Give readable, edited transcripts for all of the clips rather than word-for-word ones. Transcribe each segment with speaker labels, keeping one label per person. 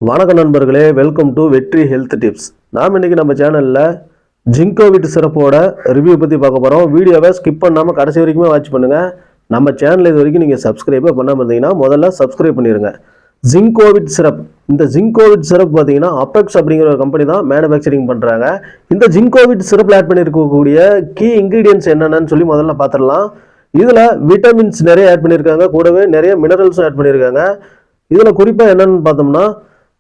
Speaker 1: வணக்க நண்பர்களே, welcome to வெற்றி ஹெல்த் டிப்ஸ். நாம் இன்றைக்கி நம்ம சேனலில் ஜிங்கோவிட் சிறப்போட ரிவ்யூ பற்றி பார்க்க போகிறோம். வீடியோவை ஸ்கிப் பண்ணாமல் கடைசி வரைக்குமே வாட்ச் பண்ணுங்கள். நம்ம சேனல் இது வரைக்கும் நீங்கள் சப்ஸ்கிரைபே பண்ணாமல் இருந்தீங்கன்னா முதல்ல சப்ஸ்கிரைப் பண்ணிடுங்க. ஜிங்கோவிட் சிரப், இந்த ஜிங்கோவிட் சிரப் பார்த்தீங்கன்னா அப்பெக்ஸ் அப்படிங்கிற ஒரு கம்பெனி தான் மேனுஃபேக்சரிங் பண்ணுறாங்க. இந்த ஜிங்கோவிட் சிரப்பில் ஆட் பண்ணியிருக்கக்கூடிய கீ இன்க்ரீடியன்ஸ் என்னென்னு சொல்லி முதல்ல பார்த்துடலாம். இதில் விட்டமின்ஸ் நிறைய ஆட் பண்ணியிருக்காங்க, கூடவே நிறைய மினரல்ஸும் ஆட் பண்ணியிருக்காங்க. இதில் குறிப்பாக என்னென்னு பார்த்தோம்னா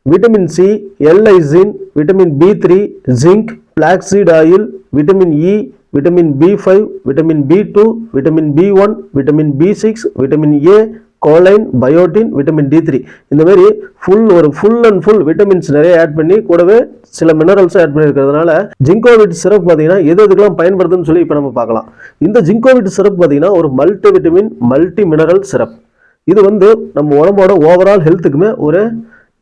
Speaker 1: vitamin C, L lysine, vitamin B3, zinc, flaxseed oil, vitamin E, vitamin B5, vitamin B2, vitamin B1, vitamin B6, vitamin A, choline, biotin, vitamin D3, இந்த மாதிரி ஃபுல் அண்ட் ஃபுல் விட்டமின்ஸ் நிறைய ஆட் பண்ணி கூடவே சில மினரல்ஸும் ஆட் பண்ணியிருக்கிறதுனால ஜிங்கோவிட் சிரப் பார்த்தீங்கன்னா எதுக்கெல்லாம் பயன்படுதுன்னு சொல்லி இப்போ நம்ம பார்க்கலாம். இந்த ஜிங்கோவிட் சிரப் பார்த்தீங்கன்னா ஒரு multi vitamin multi mineral syrup. இது நம்ம உடம்போட ஓவரால் ஹெல்த்துக்குமே ஒரு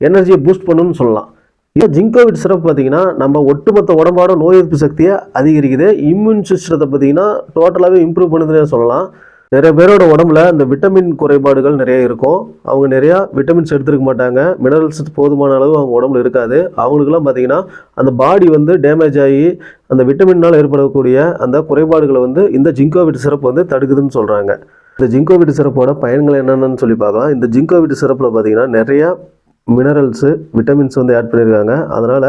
Speaker 1: எனர்ஜியை பூஸ்ட் பண்ணணும்னு சொல்லலாம். இந்த ஜிங்கோவிட் சிரப் பார்த்தீங்கன்னா நம்ம ஒட்டுமொத்த உடம்போட நோய் எதிர்ப்பு சக்தியை அதிகரிக்குது. இம்யூன் சிஸ்டத்தை பார்த்தீங்கன்னா டோட்டலாகவே இம்ப்ரூவ் பண்ணுதுன்னு சொல்லலாம். நிறைய பேரோட உடம்புல இந்த விட்டமின் குறைபாடுகள் நிறைய இருக்கும். அவங்க நிறையா விட்டமின்ஸ் எடுத்துருக்க மாட்டாங்க, மினரல்ஸ் போதுமான அளவு அவங்க உடம்புல இருக்காது. அவங்களுக்குலாம் பார்த்தீங்கன்னா அந்த பாடி டேமேஜ் ஆகி அந்த விட்டமினால் ஏற்படக்கூடிய அந்த குறைபாடுகளை இந்த ஜிங்கோவிட் சிரப் தடுக்குதுன்னு சொல்கிறாங்க. இந்த ஜிங்கோவிட் சிரப்போட பயன்கள் என்னென்னு சொல்லி பார்க்கலாம். இந்த ஜிங்கோவிட் சிரப்பில் பார்த்தீங்கன்னா நிறையா மினரல்ஸு, விட்டமின்ஸ் ஆட் பண்ணியிருக்காங்க. அதனால்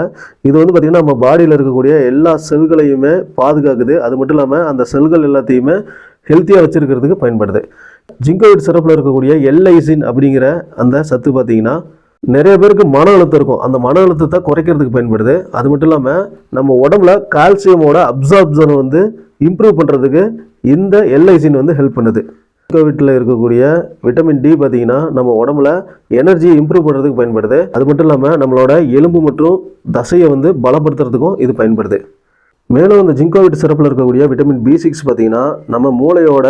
Speaker 1: இது பார்த்திங்கன்னா நம்ம பாடியில் இருக்கக்கூடிய எல்லா செல்களையுமே பாதுகாக்குது. அது மட்டும் இல்லாமல் அந்த செல்கள் எல்லாத்தையுமே ஹெல்த்தியாக வச்சுருக்கிறதுக்கு பயன்படுது. ஜிங்கோவிட் சிரப்பில் இருக்கக்கூடிய எல்-லைசின் அப்படிங்கிற அந்த சத்து பார்த்திங்கன்னா நிறைய பேருக்கு மன அழுத்தம் இருக்கும், அந்த மன அழுத்தத்தை குறைக்கிறதுக்கு பயன்படுது. அது மட்டும் இல்லாமல் நம்ம உடம்புல கால்சியமோட அப்சார்ப்ஷனை இம்ப்ரூவ் பண்ணுறதுக்கு இந்த எல்-லைசின் ஹெல்ப் பண்ணுது. ஜிங்கோவிட்டில் இருக்கக்கூடிய விட்டமின் டி பார்த்தீங்கன்னா நம்ம உடம்புல எனர்ஜியை இம்ப்ரூவ் பண்ணுறதுக்கு பயன்படுது. அது மட்டும் இல்லாமல் நம்மளோட எலும்பு மற்றும் தசையை பலப்படுத்துறதுக்கும் இது பயன்படுது. மேலும் இந்த ஜிங்கோவிட் சிரப்பில் இருக்கக்கூடிய விட்டமின் B6 பார்த்தீங்கன்னா நம்ம மூளையோட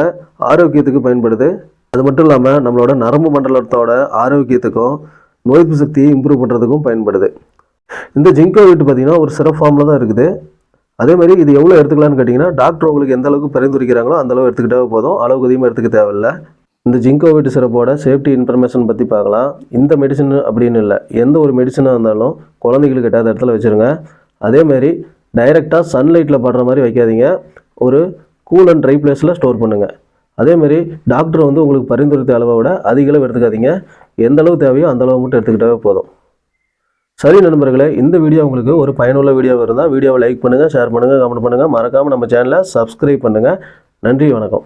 Speaker 1: ஆரோக்கியத்துக்கு பயன்படுது. அது மட்டும் இல்லாமல் நம்மளோட நரம்பு மண்டலத்தோட ஆரோக்கியத்துக்கும் நோய் எதிர்ப்பு சக்தியை இம்ப்ரூவ் பண்ணுறதுக்கும் பயன்படுது. இந்த ஜிங்கோவிட் பார்த்தீங்கன்னா ஒரு சிரப் ஃபார்மில் தான் இருக்குது. அதே மாதிரி இது எவ்வளோ எடுத்துக்கலான்னு கேட்டிங்கன்னா டாக்டர் உங்களுக்கு எந்த அளவுக்கு பரிந்துரைக்கிறாங்களோ அந்த அளவு எடுத்துக்கிட்டே போதும், அளவுக்கு அதிகமாக எடுத்துக்க தேவையில்லை. இந்த ஜிங்கோவிட் சிரப்போட சேஃப்டி இன்ஃபர்மேஷன் பற்றி பார்க்கலாம். இந்த மெடிசன் அப்படின்னு இல்லை, எந்த ஒரு மெடிசனாக இருந்தாலும் குழந்தைகளுக்கு எட்டாத இடத்துல வச்சுருங்க. அதேமாதிரி டைரெக்டாக சன்லைட்டில் படுற மாதிரி வைக்காதீங்க, ஒரு கூல் அண்ட் ட்ரை பிளேஸில் ஸ்டோர் பண்ணுங்கள். அதேமாதிரி டாக்டர் உங்களுக்கு பரிந்துரைத்த அளவை விட அதிக அளவு எடுத்துக்காதீங்க, எந்த அளவு தேவையோ அந்த அளவு மட்டும் எடுத்துக்கிட்டாவே போதும். சரி நண்பர்களே, இந்த வீடியோ உங்களுக்கு ஒரு பயனுள்ள வீடியோ இருந்தால் வீடியோவை லைக் பண்ணுங்கள், ஷேர் பண்ணுங்கள், கமெண்ட் பண்ணுங்கள். மறக்காமல் நம்ம சேனலை சப்ஸ்கிரைப் பண்ணுங்கள். நன்றி, வணக்கம்.